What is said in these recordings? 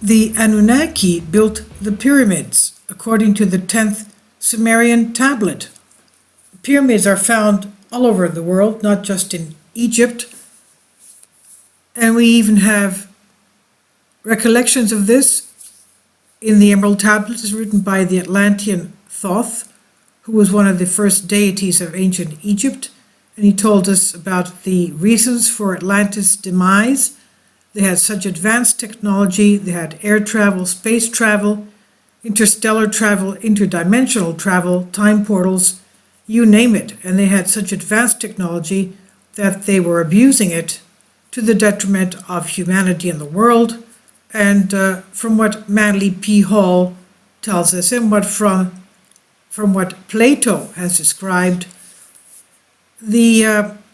The Anunnaki built the pyramids, according to the 10th Sumerian tablet. Pyramids are found all over the world, not just in Egypt. And we even have recollections of this in the Emerald Tablet, is written by the Atlantean Thoth, who was one of the first deities of ancient Egypt. And he told us about the reasons for Atlantis' demise. They had such advanced technology. They had air travel, space travel, interstellar travel, interdimensional travel, time portals, you name it. And they had such advanced technology that they were abusing it to the detriment of humanity in the world. And from what Manly P. Hall tells us, and from what Plato has described, the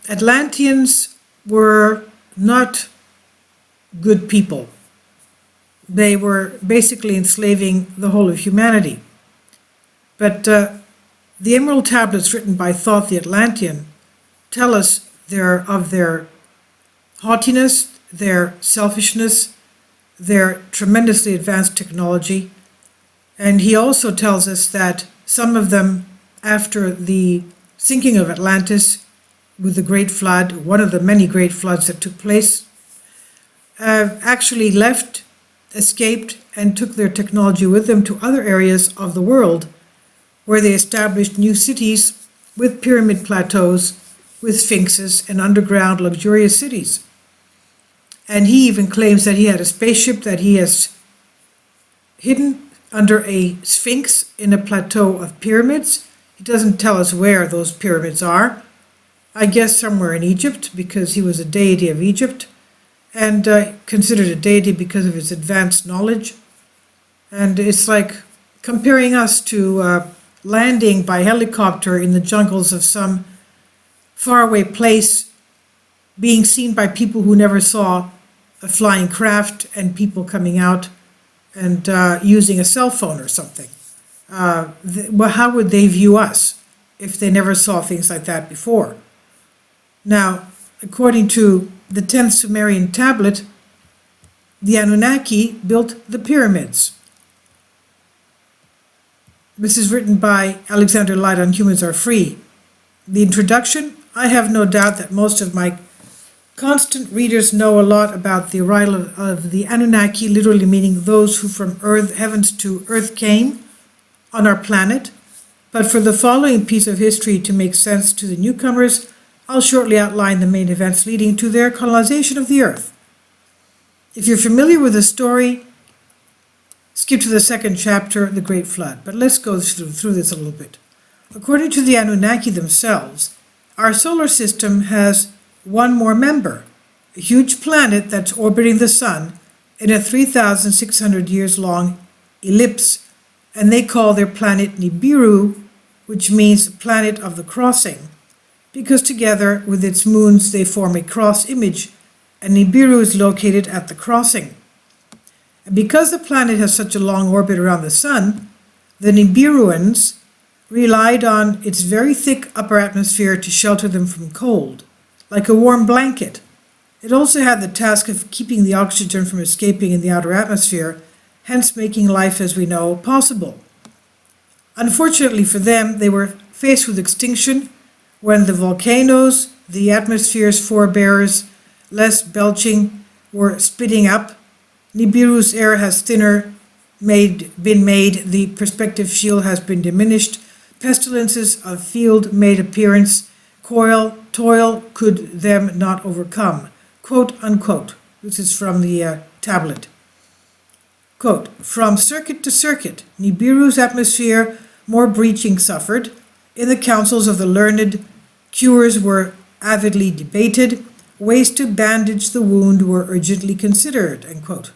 Atlanteans were not good people. They were basically enslaving the whole of humanity. But the Emerald Tablets written by Thoth the Atlantean tell us of their haughtiness, their selfishness, their tremendously advanced technology. And he also tells us that some of them, after the sinking of Atlantis with the Great Flood, one of the many great floods that took place, actually left, escaped, and took their technology with them to other areas of the world, where they established new cities with pyramid plateaus, with sphinxes, and underground luxurious cities. And he even claims that he had a spaceship that he has hidden under a sphinx in a plateau of pyramids. He doesn't tell us where those pyramids are. I guess somewhere in Egypt, because he was a deity of Egypt, and considered a deity because of his advanced knowledge. And it's like comparing us to landing by helicopter in the jungles of some faraway place, being seen by people who never saw a flying craft, and people coming out and using a cell phone or something. Well, how would they view us if they never saw things like that before? Now, according to the 10th Sumerian tablet, the Anunnaki built the pyramids. This is written by Alexander Light on Humans Are Free. The introduction: I have no doubt that most of my constant readers know a lot about the arrival of the Anunnaki, literally meaning those who from heavens to earth came on our planet. But for the following piece of history to make sense to the newcomers, I'll shortly outline the main events leading to their colonization of the earth. If you're familiar with the story, skip to the second chapter, The Great Flood. But let's go through this a little bit. According to the Anunnaki themselves, our solar system has one more member, a huge planet that's orbiting the sun in a 3,600 years long ellipse, and they call their planet Nibiru, which means planet of the crossing, because together with its moons they form a cross image, and Nibiru is located at the crossing. And because the planet has such a long orbit around the sun, the Nibiruans relied on its very thick upper atmosphere to shelter them from cold, like a warm blanket. It also had the task of keeping the oxygen from escaping in the outer atmosphere, hence making life as we know possible. Unfortunately for them, they were faced with extinction when the volcanoes, the atmosphere's forebears, less belching, were spitting up. Nibiru's air has been made, the perspective shield has been diminished, pestilences of field made appearance, toil could them not overcome, quote unquote. This is from the tablet. Quote, from circuit to circuit, Nibiru's atmosphere more breaching suffered. In the councils of the learned, cures were avidly debated. Ways to bandage the wound were urgently considered, end quote.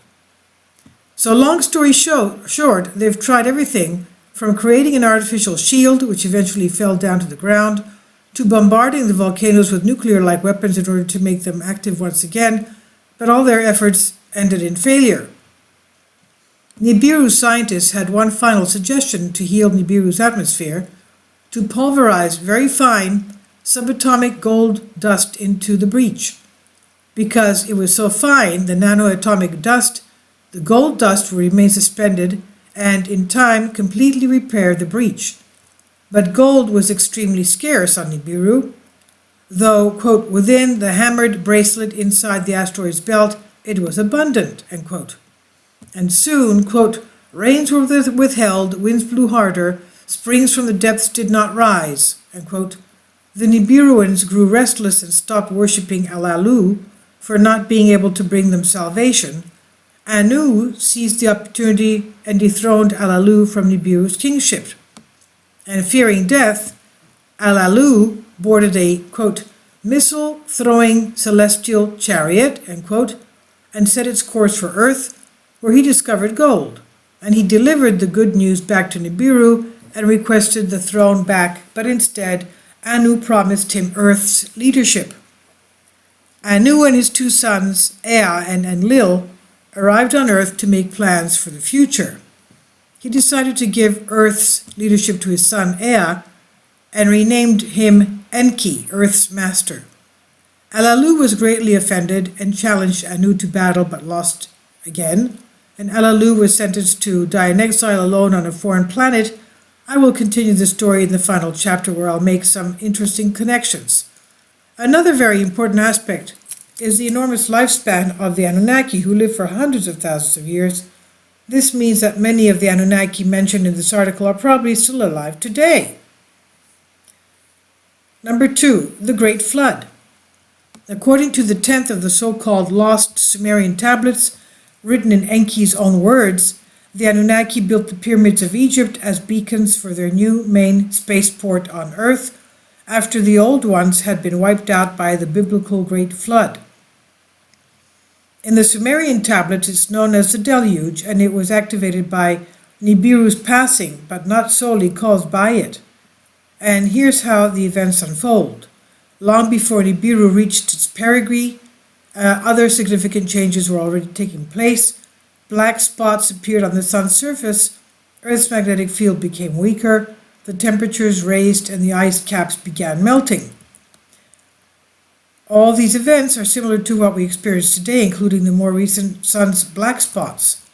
So long story short, they've tried everything from creating an artificial shield, which eventually fell down to the ground, to bombarding the volcanoes with nuclear-like weapons in order to make them active once again, but all their efforts ended in failure. Nibiru's scientists had one final suggestion to heal Nibiru's atmosphere: to pulverize very fine subatomic gold dust into the breach. Because it was so fine, the nanoatomic dust, the The gold dust will remain suspended and, in time, completely repair the breach. But gold was extremely scarce on Nibiru, though, quote, within the hammered bracelet inside the asteroid's belt, it was abundant, end quote. And soon, quote, rains were withheld, winds blew harder, springs from the depths did not rise, end quote. The Nibiruans grew restless and stopped worshipping Alalu for not being able to bring them salvation. Anu seized the opportunity and dethroned Alalu from Nibiru's kingship. And fearing death, Alalu boarded a, quote, missile-throwing celestial chariot, end quote, and set its course for Earth, where he discovered gold. And he delivered the good news back to Nibiru and requested the throne back, but instead, Anu promised him Earth's leadership. Anu and his two sons, Ea and Enlil, arrived on Earth to make plans for the future. He decided to give Earth's leadership to his son Ea and renamed him Enki, Earth's master. Alalu was greatly offended and challenged Anu to battle but lost again, and Alalu was sentenced to die in exile alone on a foreign planet. I will continue the story in the final chapter where I'll make some interesting connections. Another very important aspect is the enormous lifespan of the Anunnaki, who lived for hundreds of thousands of years. This means that many of the Anunnaki mentioned in this article are probably still alive today. Number 2, the Great Flood. According to the 10th of the so-called lost Sumerian tablets, written in Enki's own words, the Anunnaki built the pyramids of Egypt as beacons for their new main spaceport on Earth, after the old ones had been wiped out by the biblical Great Flood. In the Sumerian tablets, it's known as the Deluge, and it was activated by Nibiru's passing, but not solely caused by it. And here's how the events unfold. Long before Nibiru reached its perigee, other significant changes were already taking place. Black spots appeared on the sun's surface, Earth's magnetic field became weaker, the temperatures raised, and the ice caps began melting. All these events are similar to what we experience today, including the more recent sun's black spots.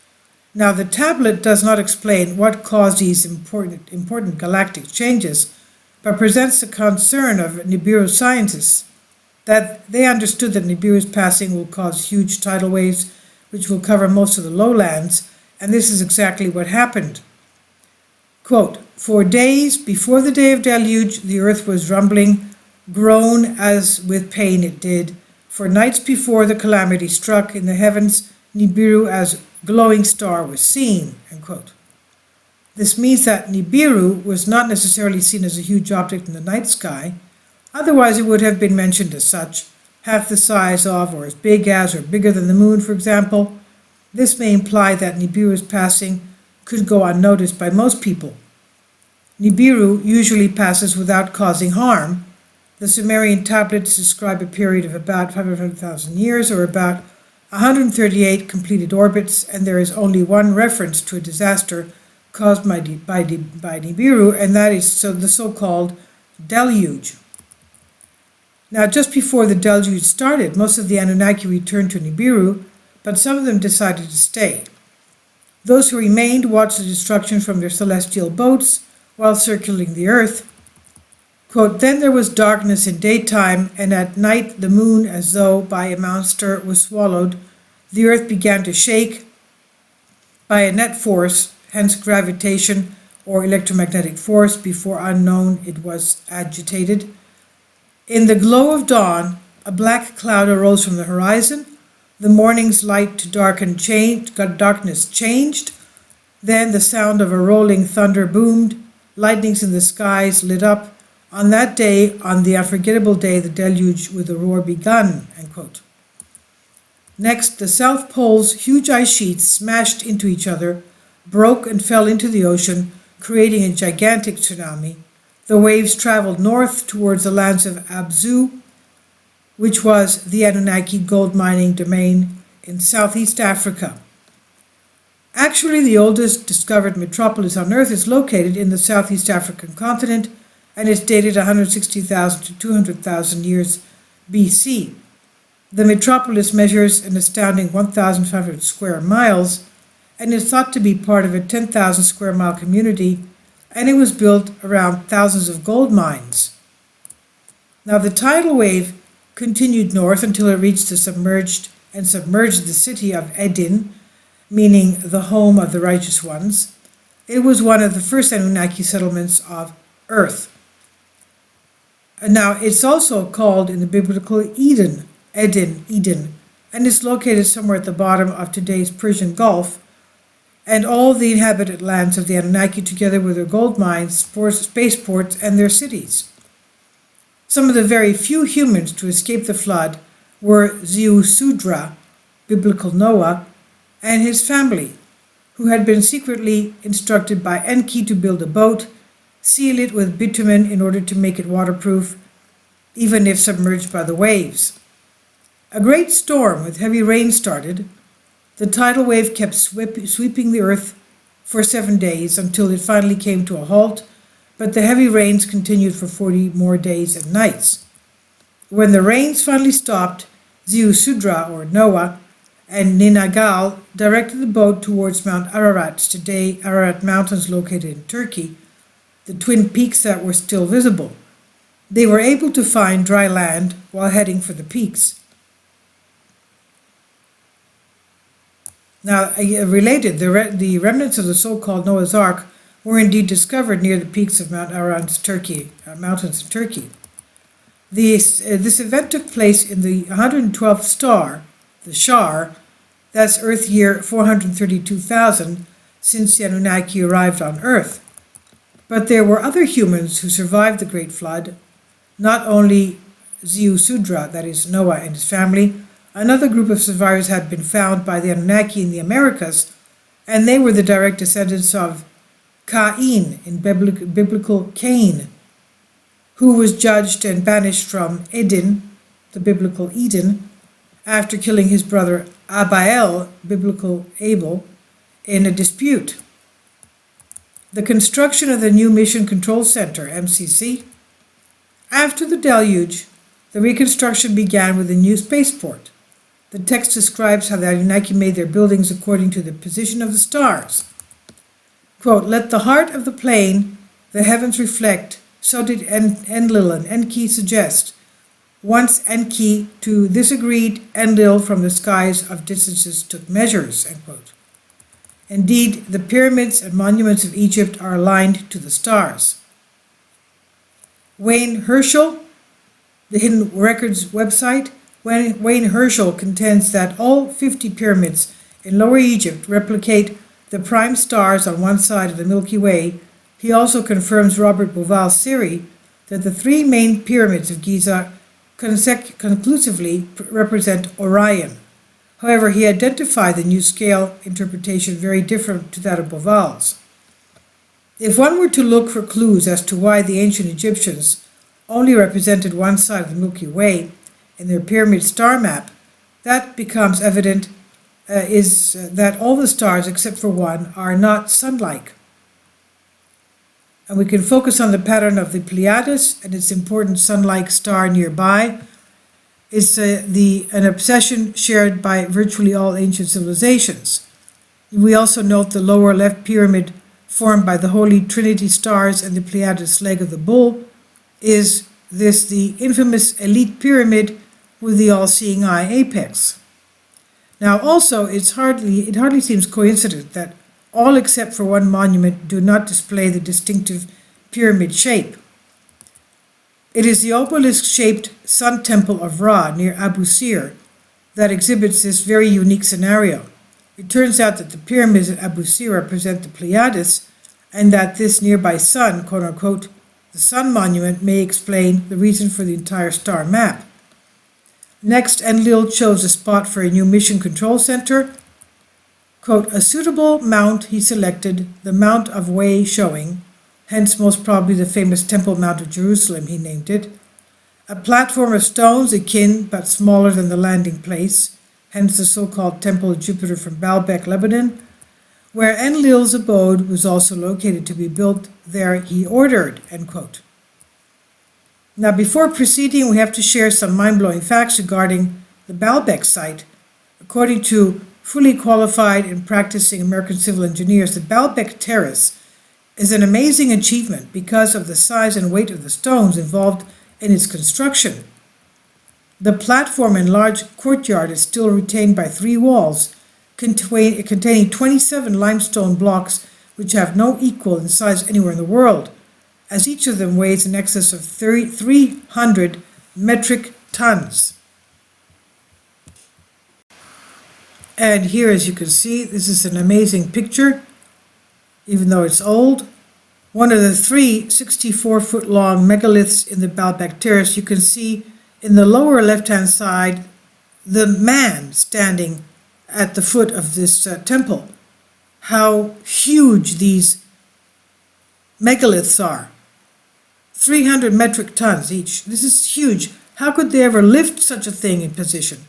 Now, the tablet does not explain what caused these important galactic changes, but presents the concern of Nibiru scientists that they understood that Nibiru's passing will cause huge tidal waves, which will cover most of the lowlands, and this is exactly what happened. Quote, for days before the day of deluge, the earth was rumbling, groan as with pain it did. For nights before the calamity struck in the heavens, Nibiru as glowing star was seen, end quote. This means that Nibiru was not necessarily seen as a huge object in the night sky, otherwise it would have been mentioned as such, half the size of, or as big as, or bigger than the moon, for example. This may imply that Nibiru's passing could go unnoticed by most people. Nibiru usually passes without causing harm. The Sumerian tablets describe a period of about 500,000 years, or about 138 completed orbits, and there is only one reference to a disaster caused by Nibiru, and that is the so-called deluge. Now, just before the deluge started, most of the Anunnaki returned to Nibiru, but some of them decided to stay. Those who remained watched the destruction from their celestial boats while circling the earth. Quote, then there was darkness in daytime, and at night the moon, as though by a monster, was swallowed. The earth began to shake by a net force, hence gravitation or electromagnetic force. Before unknown, it was agitated. In the glow of dawn, a black cloud arose from the horizon. The morning's light to darkness changed. Then the sound of a rolling thunder boomed. Lightnings in the skies lit up. On that day, on the unforgettable day, the deluge with a roar begun, end quote. Next, the South Pole's huge ice sheets smashed into each other, broke and fell into the ocean, creating a gigantic tsunami. The waves traveled north towards the lands of Abzu, which was the Anunnaki gold mining domain in Southeast Africa. Actually, the oldest discovered metropolis on Earth is located in the Southeast African continent, and is dated 160,000 to 200,000 years BC. The metropolis measures an astounding 1,500 square miles, and is thought to be part of a 10,000 square mile community, and it was built around thousands of gold mines. Now the tidal wave continued north until it reached the submerged the city of Edin, meaning the home of the righteous ones. It was one of the first Anunnaki settlements of Earth. And now it's also called in the biblical Eden, and it's located somewhere at the bottom of today's Persian Gulf. And all the inhabited lands of the Anunnaki, together with their gold mines, spaceports, and their cities. Some of the very few humans to escape the flood were Ziusudra, biblical Noah, and his family, who had been secretly instructed by Enki to build a boat, seal it with bitumen in order to make it waterproof, even if submerged by the waves. A great storm with heavy rain started. The tidal wave kept sweeping the earth for 7 days until it finally came to a halt, but the heavy rains continued for 40 more days and nights. When the rains finally stopped, Ziusudra, or Noah, and Ninagal directed the boat towards Mount Ararat, today Ararat Mountains located in Turkey, the twin peaks that were still visible. They were able to find dry land while heading for the peaks. Now, related, the remnants of the so-called Noah's Ark were indeed discovered near the peaks of Mount Ararat, mountains in Turkey. This event took place in the 112th star, the Shar, that's Earth year 432,000 since the Anunnaki arrived on Earth. But there were other humans who survived the Great Flood, not only Ziusudra, that is Noah and his family. Another group of survivors had been found by the Anunnaki in the Americas, and they were the direct descendants of Cain in biblical Cain, who was judged and banished from Eden, the biblical Eden, after killing his brother Abiel, biblical Abel, in a dispute. The construction of the new Mission Control Center, MCC. After the deluge, the reconstruction began with a new spaceport. The text describes how the Anunnaki made their buildings according to the position of the stars. Quote, "Let the heart of the plane the heavens reflect," so did Enlil and Enki suggest. Once Enki to this agreed, Enlil from the skies of distances took measures, end quote. Indeed, the pyramids and monuments of Egypt are aligned to the stars. Wayne Herschel, the Hidden Records website, Wayne Herschel contends that all 50 pyramids in Lower Egypt replicate the prime stars on one side of the Milky Way. He also confirms Robert Bauval's theory that the three main pyramids of Giza conclusively represent Orion. However, he identified the new scale interpretation very different to that of Bauval's. If one were to look for clues as to why the ancient Egyptians only represented one side of the Milky Way in their pyramid star map, that becomes evident is that all the stars except for one are not sun-like. And we can focus on the pattern of the Pleiades and its important sun-like star nearby. It's an obsession shared by virtually all ancient civilizations. We also note the lower left pyramid formed by the Holy Trinity stars and the Pleiades leg of the bull. Is this the infamous elite pyramid with the all-seeing eye apex? Now also, it hardly seems coincident that all except for one monument do not display the distinctive pyramid shape. It is the obelisk-shaped Sun Temple of Ra near Abu Sir that exhibits this very unique scenario. It turns out that the pyramids at Abu Sir represent the Pleiades, and that this nearby sun, quote-unquote, the sun monument, may explain the reason for the entire star map. Next, Enlil chose a spot for a new mission control center. Quote, "A suitable mount he selected, the Mount of Way Showing," hence most probably the famous Temple Mount of Jerusalem, he named it. "A platform of stones akin but smaller than the landing place," hence the so-called Temple of Jupiter from Baalbek, Lebanon. Where Enlil's abode was also located to be built, there he ordered, end quote. Now, before proceeding, we have to share some mind-blowing facts regarding the Baalbek site. According to fully qualified and practicing American civil engineers, the Baalbek Terrace is an amazing achievement because of the size and weight of the stones involved in its construction. The platform and large courtyard is still retained by 3 walls containing 27 limestone blocks which have no equal in size anywhere in the world, as each of them weighs in excess of 300 metric tons. And here, as you can see, this is an amazing picture, even though it's old. One of the 3 64-foot-long megaliths in the Baalbek Terrace. You can see in the lower left-hand side the man standing at the foot of this temple. How huge these megaliths are. 300 metric tons each. This is huge. How could they ever lift such a thing in position?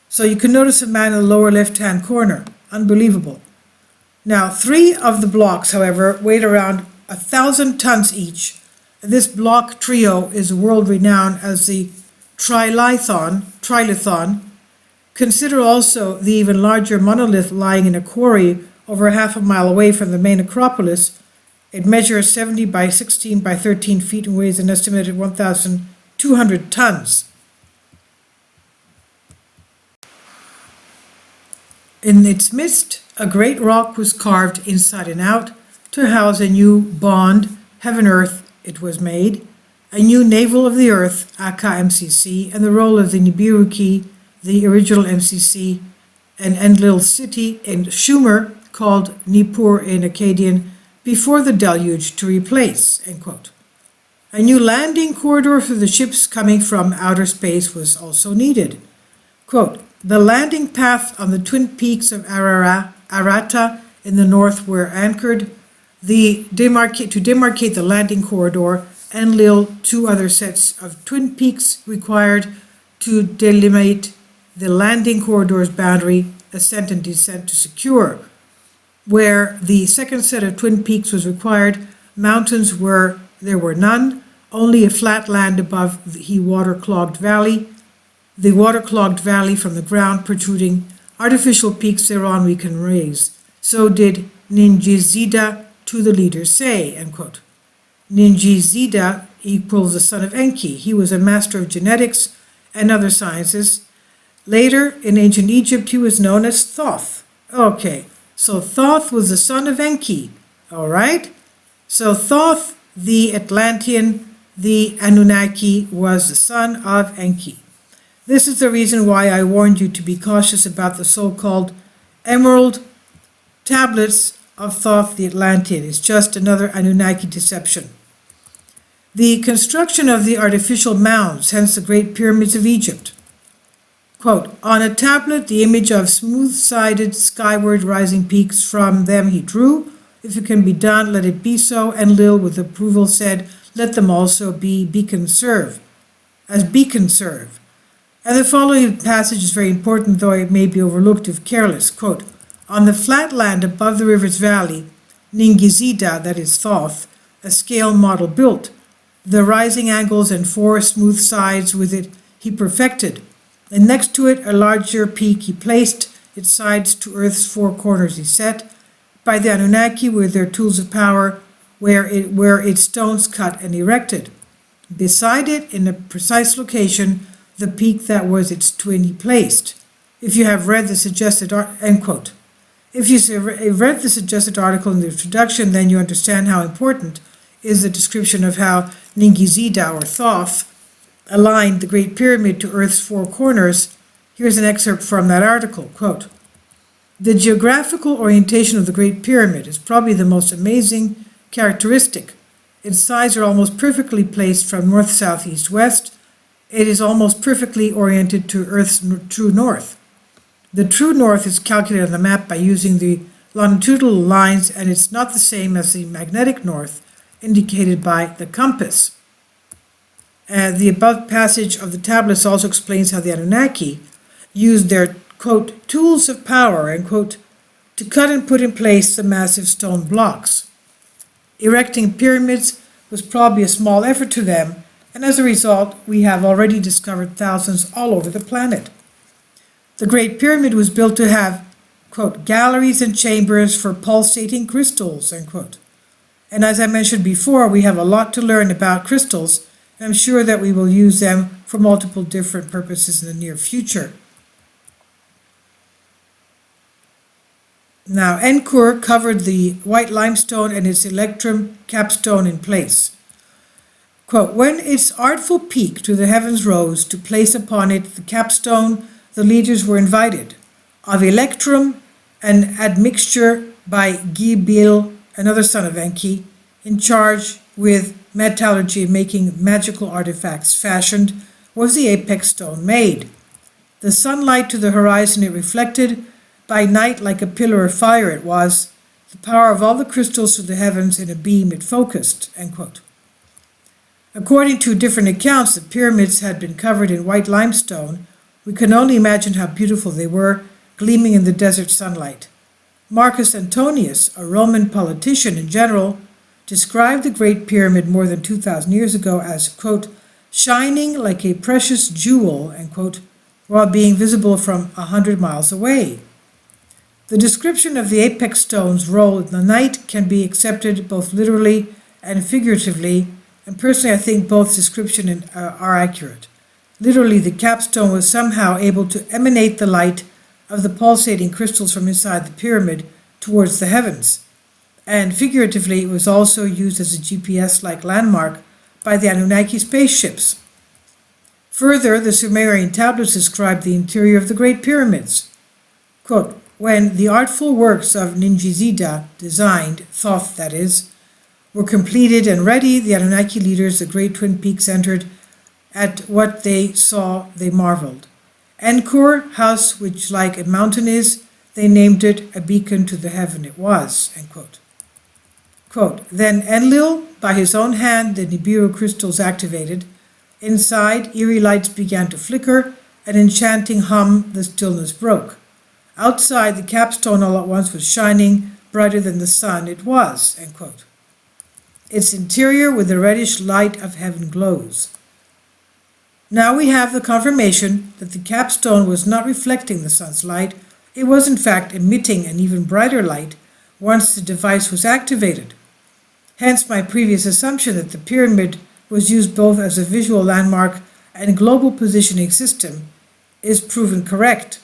So you can notice a man in the lower left-hand corner. Unbelievable. Now, 3 of the blocks, however, weighed around 1,000 tons each. And this block trio is world-renowned as the Trilithon. Consider also the even larger monolith lying in a quarry over half a mile away from the main Acropolis. It measures 70 by 16 by 13 feet and weighs an estimated 1,200 tons. In its midst, a great rock was carved inside and out to house a new bond, heaven-earth it was made, a new navel of the earth, aka MCC, and the role of the Nibiru, the original MCC, an Enlil city in Sumer called Nippur in Akkadian, before the deluge to replace, end quote. A new landing corridor for the ships coming from outer space was also needed. Quote, the landing path on the twin peaks of Arata in the north were anchored. To demarcate the landing corridor, Enlil, 2 other sets of twin peaks required to delimit the landing corridor's boundary, ascent and descent to secure. Where the second set of twin peaks was required, mountains there were none, only a flat land above the water-clogged valley from the ground protruding, artificial peaks thereon we can raise. So did Ningizida to the leaders say, end quote. Ningizida equals the son of Enki. He was a master of genetics and other sciences. Later, in ancient Egypt, he was known as Thoth. Okay, so Thoth was the son of Enki, all right? So Thoth, the Atlantean, the Anunnaki, was the son of Enki. This is the reason why I warned you to be cautious about the so-called emerald tablets of Thoth the Atlantean. It's just another Anunnaki deception. The construction of the artificial mounds, hence the Great Pyramids of Egypt. Quote, on a tablet the image of smooth-sided skyward rising peaks, from them he drew. If it can be done, let it be so. Enlil with approval said, let them also be beacon serve. And the following passage is very important, though it may be overlooked if careless. Quote, on the flat land above the river's valley, Ningizida, that is Thoth, a scale model built. The rising angles and 4 smooth sides with it he perfected. And next to it a larger peak he placed, its sides to earth's 4 corners he set. By the Anunnaki with their tools of power, where its stones cut and erected. Beside it, in a precise location, the peak that was its twin he placed. If you have read the suggested end quote. If you read the suggested article in the introduction, then you understand how important is the description of how Ningizida or Thoth aligned the Great Pyramid to Earth's 4 corners. Here's an excerpt from that article. Quote, the geographical orientation of the Great Pyramid is probably the most amazing characteristic. Its sides are almost perfectly placed from north, south, east, west. It is almost perfectly oriented to Earth's true north. The true north is calculated on the map by using the longitudinal lines, and it's not the same as the magnetic north indicated by the compass. The above passage of the tablets also explains how the Anunnaki used their, quote, tools of power, end quote, to cut and put in place the massive stone blocks. Erecting pyramids was probably a small effort to them, and as a result, we have already discovered thousands all over the planet. The Great Pyramid was built to have quote, galleries and chambers for pulsating crystals, end quote. And as I mentioned before, we have a lot to learn about crystals, and I'm sure that we will use them for multiple different purposes in the near future. Now, Enkur covered the white limestone and its electrum capstone in place. Quote, when its artful peak to the heavens rose to place upon it the capstone, the leaders were invited. Of electrum, an admixture by Gibil, another son of Enki, in charge with metallurgy and making magical artifacts fashioned, was the apex stone made. The sunlight to the horizon it reflected, by night like a pillar of fire it was, the power of all the crystals to the heavens in a beam it focused, end quote. According to different accounts, the pyramids had been covered in white limestone. We can only imagine how beautiful they were, gleaming in the desert sunlight. Marcus Antonius, a Roman politician and general, described the Great Pyramid more than 2,000 years ago as, quote, shining like a precious jewel, end quote, while being visible from 100 miles away. The description of the apex stone's role in the night can be accepted both literally and figuratively, and personally I think both descriptions are accurate. Literally, the capstone was somehow able to emanate the light of the pulsating crystals from inside the pyramid towards the heavens. And figuratively, it was also used as a GPS-like landmark by the Anunnaki spaceships. Further, the Sumerian tablets describe the interior of the Great Pyramids. Quote, when the artful works of Ningizida, designed, Thoth that is, were completed and ready, the Anunnaki leaders, the great twin peaks, entered. At what they saw, they marveled. Enkur, house which like a mountain is, they named it a beacon to the heaven it was, end quote. Quote, then Enlil, by his own hand, the Nibiru crystals activated. Inside, eerie lights began to flicker, an enchanting hum, the stillness broke. Outside, the capstone all at once was shining, brighter than the sun it was, end quote. Its interior with the reddish light of heaven glows. Now we have the confirmation that the capstone was not reflecting the sun's light, it was in fact emitting an even brighter light once the device was activated. Hence my previous assumption that the pyramid was used both as a visual landmark and global positioning system is proven correct.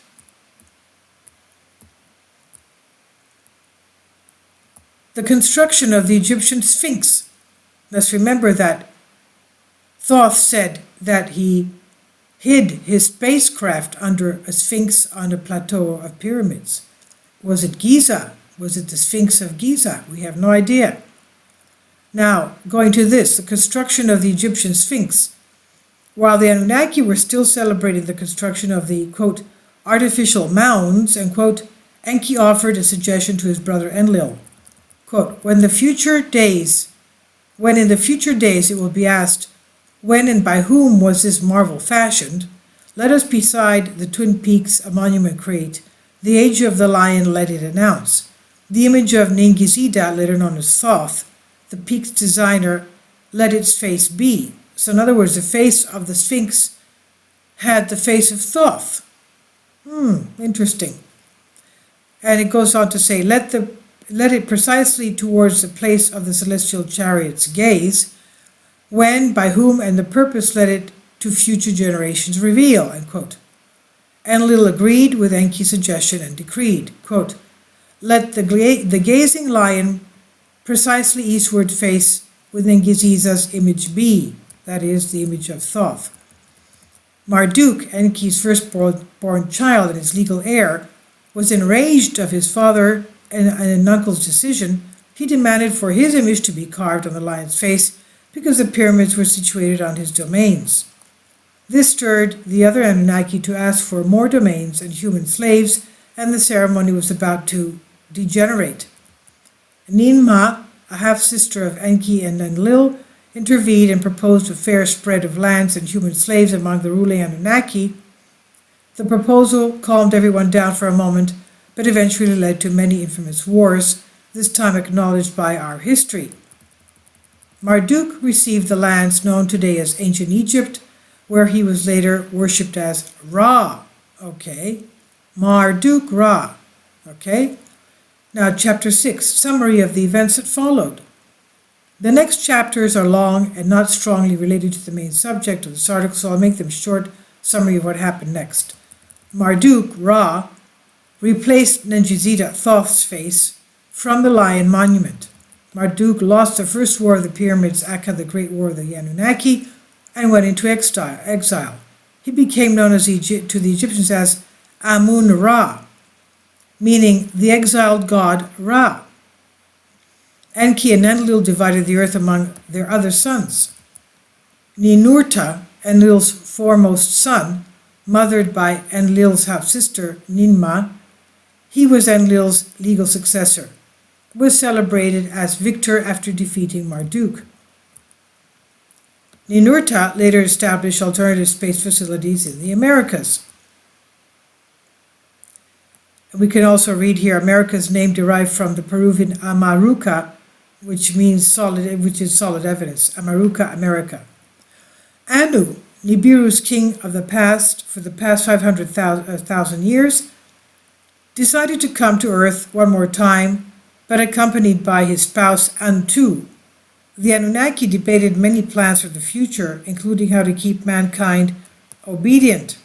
The construction of the Egyptian Sphinx. Let's remember that Thoth said that he hid his spacecraft under a sphinx on a plateau of pyramids. Was it Giza? Was it the Sphinx of Giza? We have no idea. Now, going to this, the construction of the Egyptian Sphinx. While the Anunnaki were still celebrating the construction of the, quote, artificial mounds, end quote, Enki offered a suggestion to his brother Enlil. Quote, when in the future days it will be asked, when and by whom was this marvel fashioned, let us beside the twin peaks a monument create, the age of the lion let it announce, the image of Ningizida, later known as Thoth, the peak's designer, let its face be. So in other words, the face of the Sphinx had the face of Thoth. Interesting. And it goes on to say, let it precisely towards the place of the celestial chariot's gaze, when, by whom, and the purpose let it to future generations reveal, end quote. Enlil agreed with Enki's suggestion and decreed, quote, let the gazing lion precisely eastward face with Ningiziza's image be, that is, the image of Thoth. Marduk, Enki's firstborn child and his legal heir, was enraged of his father and an uncle's decision. He demanded for his image to be carved on the lion's face because the pyramids were situated on his domains. This stirred the other Anunnaki to ask for more domains and human slaves, and the ceremony was about to degenerate. Ninmah, a half-sister of Enki and Enlil, intervened and proposed a fair spread of lands and human slaves among the ruling Anunnaki. The proposal calmed everyone down for a moment, but eventually led to many infamous wars, this time acknowledged by our history. Marduk received the lands known today as ancient Egypt, where he was later worshipped as Ra. Okay, Marduk Ra. Okay? Now, chapter 6, summary of the events that followed. The next chapters are long and not strongly related to the main subject of this article, so I'll make them short summary of what happened next. Marduk, Ra, replaced Ningishzida, Thoth's face, from the lion monument. Marduk lost the first war of the pyramids, aka the Great War of the Anunnaki, and went into exile. He became known to the Egyptians as Amun-Ra, meaning the exiled god Ra. Enki and Enlil divided the earth among their other sons. Ninurta, Enlil's foremost son, mothered by Enlil's half-sister Ninmah, he was Enlil's legal successor, was celebrated as victor after defeating Marduk. Ninurta later established alternative space facilities in the Americas. We can also read here America's name derived from the Peruvian Amaruca, which is solid evidence. Amaruca, America. Anu, Nibiru's king of the past for the past 500,000 years, decided to come to Earth one more time, but accompanied by his spouse Antu. The Anunnaki debated many plans for the future, including how to keep mankind obedient.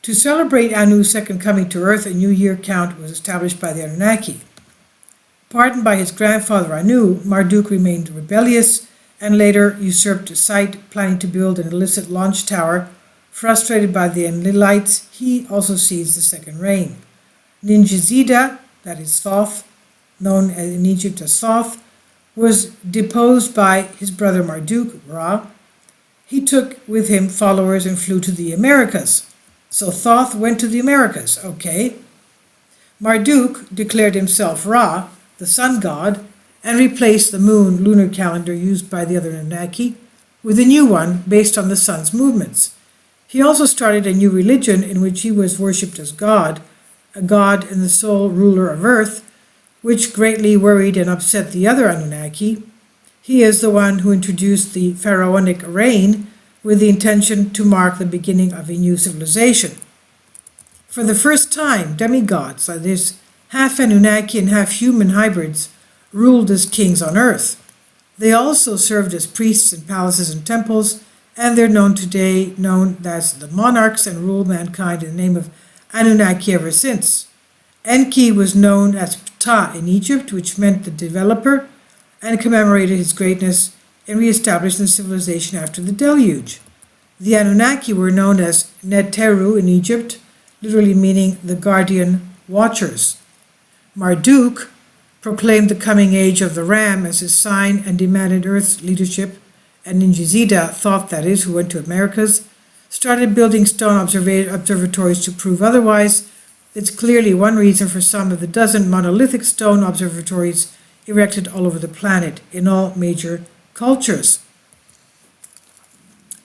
To celebrate Anu's second coming to Earth, a new year count was established by the Anunnaki. Pardoned by his grandfather Anu, Marduk remained rebellious and later usurped a site, planning to build an illicit launch tower. Frustrated by the Enlilites, he also seized the second reign. Ningishzida, that is Thoth, known in Egypt as Thoth, was deposed by his brother Marduk, Ra. He took with him followers and flew to the Americas. So Thoth went to the Americas, okay. Marduk declared himself Ra, the sun god, and replaced the moon lunar calendar used by the other Anunnaki with a new one based on the sun's movements. He also started a new religion in which he was worshipped as God, a god and the sole ruler of Earth, which greatly worried and upset the other Anunnaki. He is the one who introduced the pharaonic reign with the intention to mark the beginning of a new civilization. For the first time, demigods, that is, half Anunnaki and half human hybrids, ruled as kings on Earth. They also served as priests in palaces and temples, and they're known today as the monarchs and ruled mankind in the name of Anunnaki ever since. Enki was known as Ptah in Egypt, which meant the developer, and commemorated his greatness in re-establishing the civilization after the deluge. The Anunnaki were known as Neteru in Egypt, literally meaning the guardian watchers. Marduk proclaimed the coming age of the ram as his sign and demanded Earth's leadership, and Ningishzida, Thoth that is, who went to Americas, started building stone observatories to prove otherwise. It's clearly one reason for some of the dozen monolithic stone observatories erected all over the planet in all major cultures.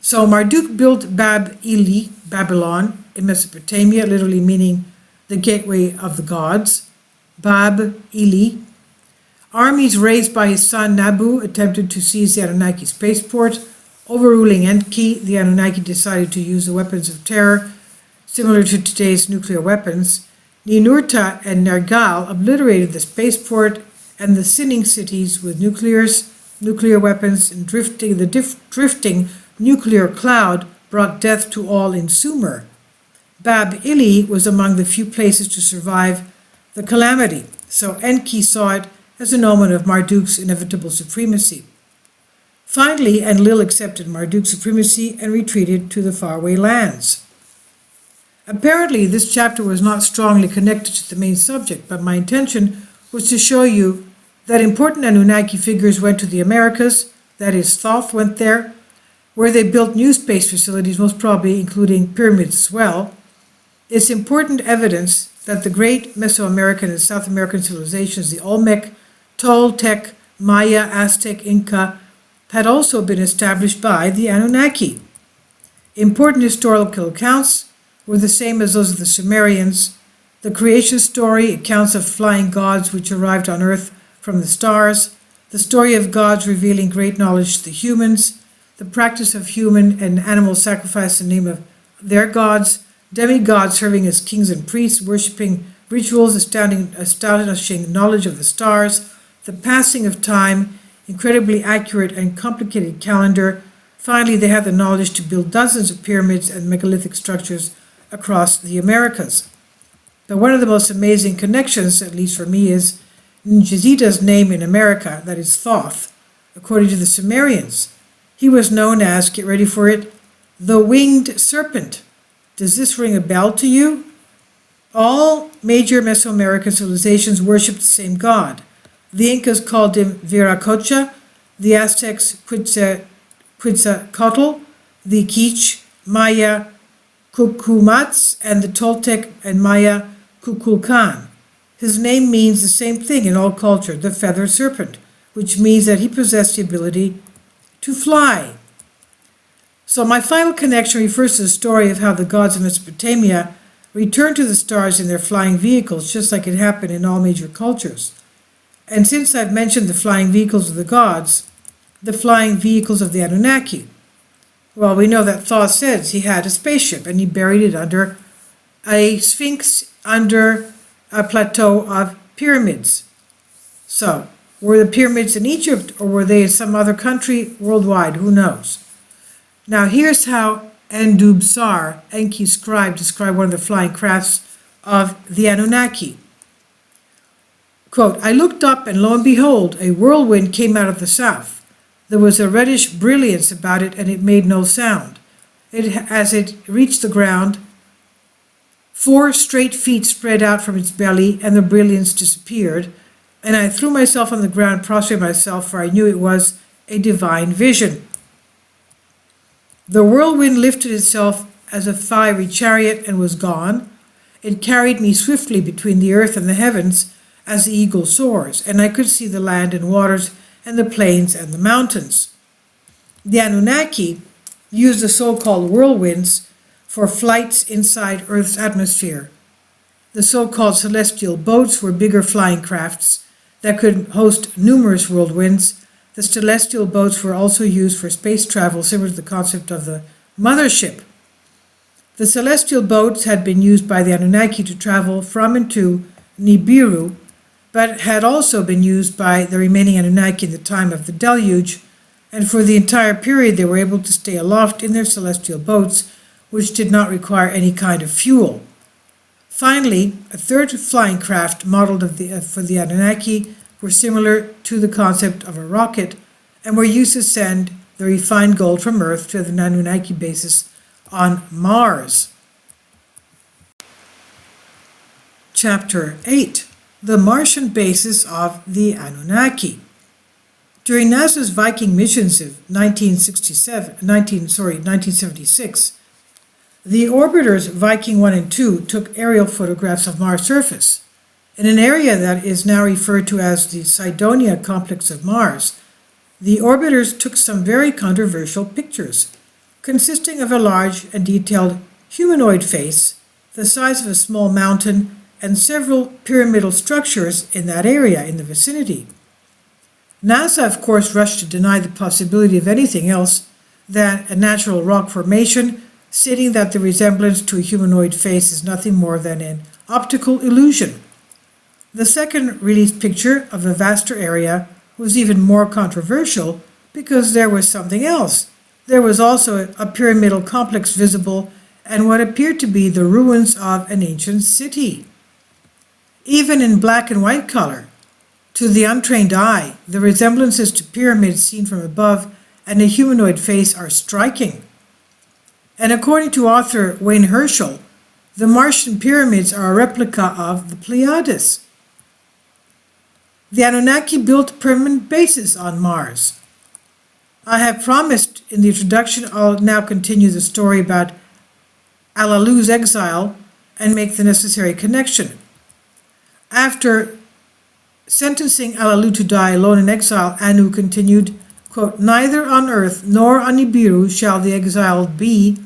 So Marduk built Bab-Ili, Babylon, in Mesopotamia, literally meaning the gateway of the gods. Bab-Ili. Armies raised by his son Nabu attempted to seize the Anunnaki spaceport. Overruling Enki, the Anunnaki decided to use the weapons of terror, similar to today's nuclear weapons. Ninurta and Nergal obliterated the spaceport and the sinning cities with nuclear weapons, and the drifting nuclear cloud brought death to all in Sumer. Bab-Ili was among the few places to survive the calamity, so Enki saw it as an omen of Marduk's inevitable supremacy. Finally, Enlil accepted Marduk's supremacy and retreated to the faraway lands. Apparently, this chapter was not strongly connected to the main subject, but my intention was to show you that important Anunnaki figures went to the Americas, that is, Thoth went there, where they built new space facilities, most probably including pyramids as well. It's important evidence that the great Mesoamerican and South American civilizations, the Olmec, Toltec, Maya, Aztec, Inca, had also been established by the Anunnaki. Important historical accounts were the same as those of the Sumerians. The creation story, accounts of flying gods which arrived on Earth from the stars, the story of gods revealing great knowledge to the humans, the practice of human and animal sacrifice in the name of their gods, demigods serving as kings and priests, worshiping rituals, astonishing knowledge of the stars, the passing of time, incredibly accurate and complicated calendar. Finally, they had the knowledge to build dozens of pyramids and megalithic structures across the Americas. But one of the most amazing connections, at least for me, is Njizita's name in America, that is Thoth, according to the Sumerians. He was known as, get ready for it, the winged serpent. Does this ring a bell to you? All major Mesoamerican civilizations worshipped the same god. The Incas called him Viracocha, the Aztecs Quetzalcoatl, the Quiche Maya Cucumats, and the Toltec and Maya Kukulkan. His name means the same thing in all culture, the feather serpent, which means that he possessed the ability to fly. So my final connection refers to the story of how the gods of Mesopotamia returned to the stars in their flying vehicles, just like it happened in all major cultures. And since I've mentioned the flying vehicles of the gods, the flying vehicles of the Anunnaki, well, we know that Thoth says he had a spaceship and he buried it under a sphinx under a plateau of pyramids. So, were the pyramids in Egypt or were they in some other country worldwide? Who knows? Now here's how Endubsar, Enki scribe, described one of the flying crafts of the Anunnaki. Quote, I looked up and lo and behold, a whirlwind came out of the south. There was a reddish brilliance about it and it made no sound. As it reached the ground, 4 straight feet spread out from its belly and the brilliance disappeared. And I threw myself on the ground, prostrated myself, for I knew it was a divine vision. The whirlwind lifted itself as a fiery chariot and was gone. It carried me swiftly between the earth and the heavens as the eagle soars, and I could see the land and waters and the plains and the mountains. The Anunnaki used the so-called whirlwinds for flights inside Earth's atmosphere. The so-called celestial boats were bigger flying crafts that could host numerous whirlwinds. The celestial boats were also used for space travel, similar to the concept of the mothership. The celestial boats had been used by the Anunnaki to travel from and to Nibiru, but had also been used by the remaining Anunnaki in the time of the deluge, and for the entire period they were able to stay aloft in their celestial boats, which did not require any kind of fuel. Finally, a third flying craft modeled for the Anunnaki were similar to the concept of a rocket and were used to send the refined gold from Earth to the Anunnaki bases on Mars. Chapter 8. The Martian basis of the Anunnaki. During NASA's Viking missions of 1976, the orbiters Viking 1 and 2 took aerial photographs of Mars' surface. In an area that is now referred to as the Cydonia complex of Mars, the orbiters took some very controversial pictures, consisting of a large and detailed humanoid face, the size of a small mountain, and several pyramidal structures in that area in the vicinity. NASA, of course, rushed to deny the possibility of anything else than a natural rock formation, stating that the resemblance to a humanoid face is nothing more than an optical illusion. The second released picture of a vaster area was even more controversial because there was something else. There was also a pyramidal complex visible and what appeared to be the ruins of an ancient city. Even in black and white color, to the untrained eye, the resemblances to pyramids seen from above and a humanoid face are striking. And according to author Wayne Herschel, the Martian pyramids are a replica of the Pleiades. The Anunnaki built permanent bases on Mars. I have promised in the introduction I'll now continue the story about Alalu's exile and make the necessary connection. After sentencing Alalu to die alone in exile, Anu continued, quote, neither on earth nor on Nibiru shall the exiled be.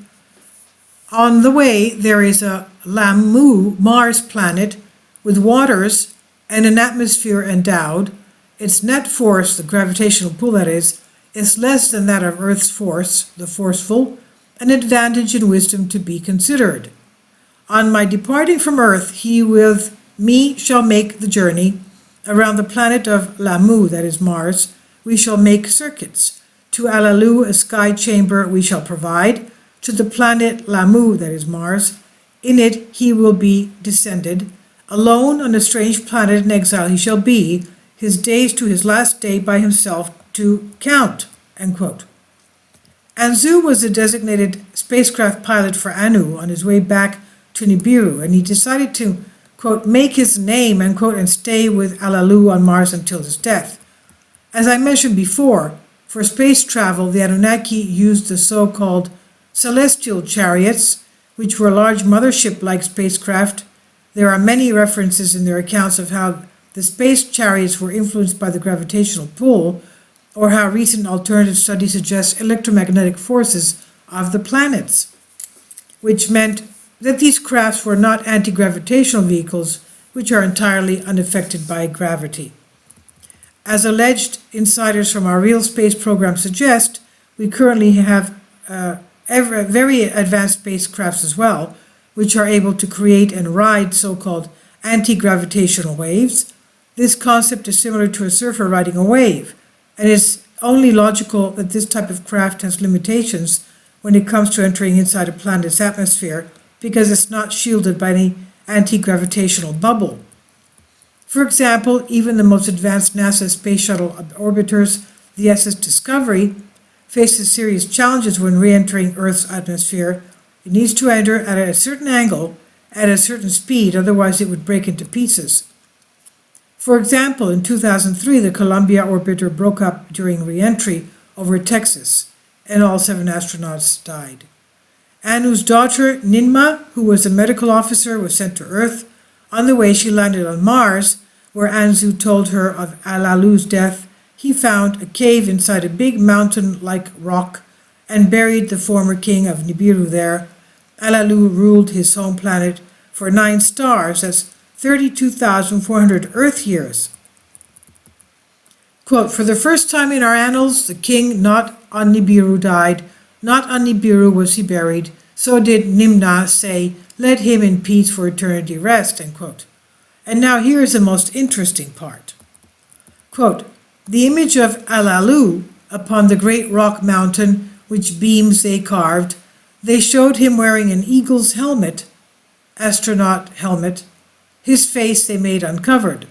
On the way there is a Lamu, Mars planet, with waters and an atmosphere endowed. Its net force, the gravitational pull that is less than that of Earth's force, the forceful, an advantage in wisdom to be considered. On my departing from Earth, he with me shall make the journey. Around the planet of Lamu, that is Mars, we shall make circuits. To Alalu a sky chamber we shall provide. To the planet Lamu, that is Mars, in it he will be descended. Alone on a strange planet in exile he shall be, his days to his last day by himself to count." End quote. Anzu was the designated spacecraft pilot for Anu on his way back to Nibiru, and he decided to, quote, "make his name," end quote, and stay with Alalu on Mars until his death. As I mentioned before, for space travel, the Anunnaki used the so-called celestial chariots, which were large mothership-like spacecraft. There are many references in their accounts of how the space chariots were influenced by the gravitational pull, or how recent alternative studies suggest electromagnetic forces of the planets, which meant that these crafts were not anti-gravitational vehicles, which are entirely unaffected by gravity. As alleged insiders from our real space program suggest, we currently have very advanced spacecrafts as well, which are able to create and ride so-called anti-gravitational waves. This concept is similar to a surfer riding a wave, and it's only logical that this type of craft has limitations when it comes to entering inside a planet's atmosphere, because it's not shielded by any anti-gravitational bubble. For example, even the most advanced NASA space shuttle orbiters, the SS Discovery, faces serious challenges when re-entering Earth's atmosphere. It needs to enter at a certain angle, at a certain speed, otherwise it would break into pieces. For example, in 2003, the Columbia orbiter broke up during re-entry over Texas, and all 7 astronauts died. Anu's daughter, Ninmah, who was a medical officer, was sent to Earth. On the way, she landed on Mars, where Anzu told her of Alalu's death. He found a cave inside a big mountain-like rock and buried the former king of Nibiru there. Alalu ruled his home planet for 9 stars, that's 32,400 Earth years. Quote, "For the first time in our annals, the king not on Nibiru died, not on Nibiru was he buried, so did Nimna say, let him in peace for eternity rest," end quote. And now here is the most interesting part. Quote, "The image of Alalu upon the great rock mountain, which beams they carved, they showed him wearing an eagle's helmet, astronaut helmet. His face they made uncovered.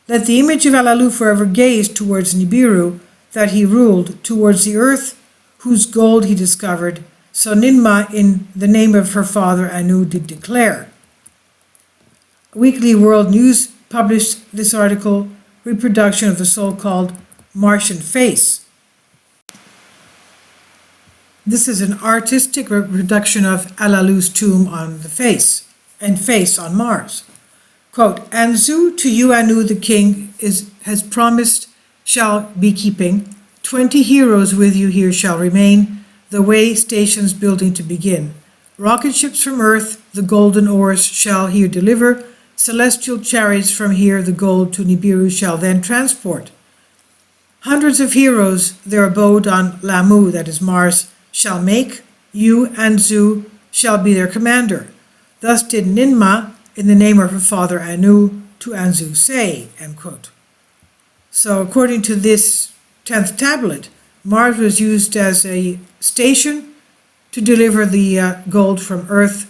Let the image of Alalu forever gaze towards Nibiru, that he ruled, towards the earth, whose gold he discovered. So Ninmah, in the name of her father Anu, did declare." Weekly World News published this article, reproduction of the so-called Martian face. This is an artistic reproduction of Alalu's tomb on the face, and face on Mars. Quote, "Anzu, to you Anu the king has promised shall be keeping. 20 heroes with you here shall remain, the way stations building to begin. Rocket ships from Earth, the golden ores shall here deliver. Celestial chariots from here the gold to Nibiru shall then transport. Hundreds of heroes their abode on Lamu, that is Mars, shall make. You, Anzu, shall be their commander. Thus did Ninmah, in the name of her father Anu, to Anzu say," end quote. So according to this 10th tablet, Mars was used as a station to deliver the gold from Earth,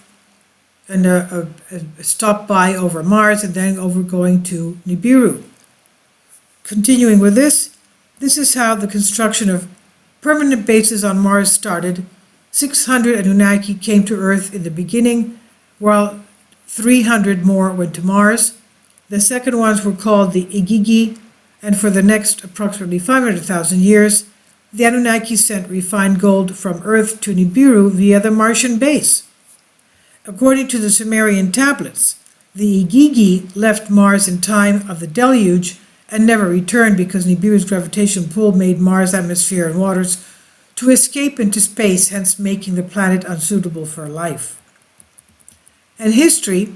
and a stop by over Mars, and then over going to Nibiru. Continuing with this is how the construction of permanent bases on Mars started. 600 Anunnaki came to Earth in the beginning, while 300 more went to Mars. The second ones were called the Igigi, and for the next approximately 500,000 years, the Anunnaki sent refined gold from Earth to Nibiru via the Martian base. According to the Sumerian tablets, the Igigi left Mars in time of the deluge and never returned because Nibiru's gravitational pull made Mars' atmosphere and waters to escape into space, hence making the planet unsuitable for life. And history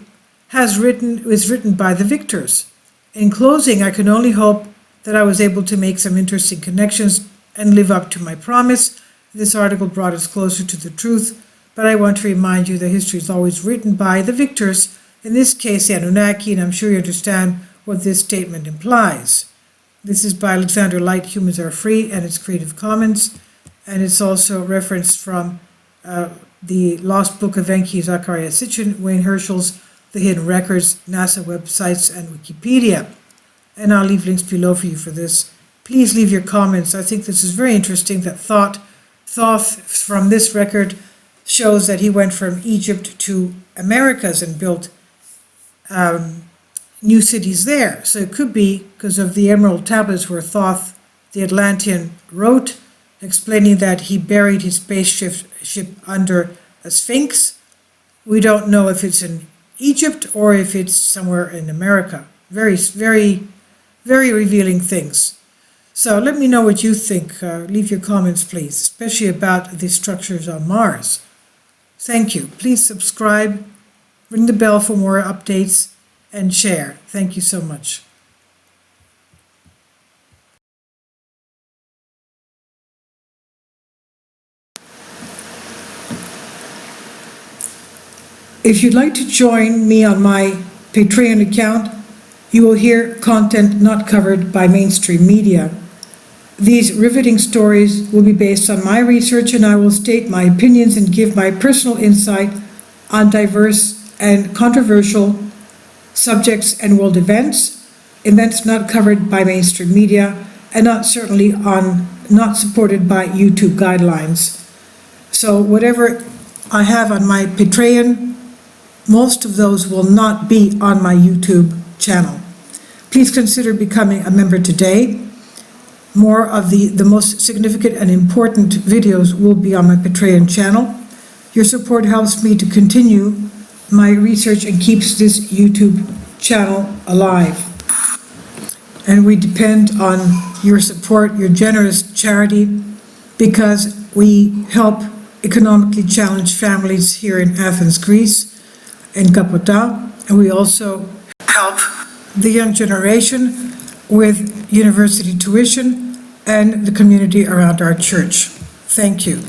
is written by the victors. In closing, I can only hope that I was able to make some interesting connections and live up to my promise. This article brought us closer to the truth, but I want to remind you that history is always written by the victors, in this case the Anunnaki, and I'm sure you understand what this statement implies. This is by Alexander Light, Humans Are Free, and it's Creative Commons, and it's also referenced from the Lost Book of Enki, Zachariah Sitchin, Wayne Herschel's The Hidden Records, NASA websites, and Wikipedia. And I'll leave links below for you for this. Please leave your comments. I think this is very interesting that Thoth from this record shows that he went from Egypt to Americas and built new cities there. So it could be because of the Emerald Tablets where Thoth, the Atlantean, wrote, explaining that he buried his spaceship under a Sphinx. We don't know if it's in Egypt or if it's somewhere in America. Very, very, very revealing things. So let me know what you think. Leave your comments, please, especially about the structures on Mars. Thank you. Please subscribe, ring the bell for more updates, and share. Thank you so much. If you'd like to join me on my Patreon account, you will hear content not covered by mainstream media. These riveting stories will be based on my research, and I will state my opinions and give my personal insight on diverse and controversial subjects and world events not covered by mainstream media, and not supported by YouTube guidelines. So whatever I have on my Patreon, most of those will not be on my YouTube channel. Please consider becoming a member today. More of the most significant and important videos will be on my Patreon channel. Your support helps me to continue my research and keeps this YouTube channel alive. And we depend on your support, your generous charity, because we help economically challenged families here in Athens, Greece, in Kapota, and we also help the young generation with university tuition and the community around our church. Thank you.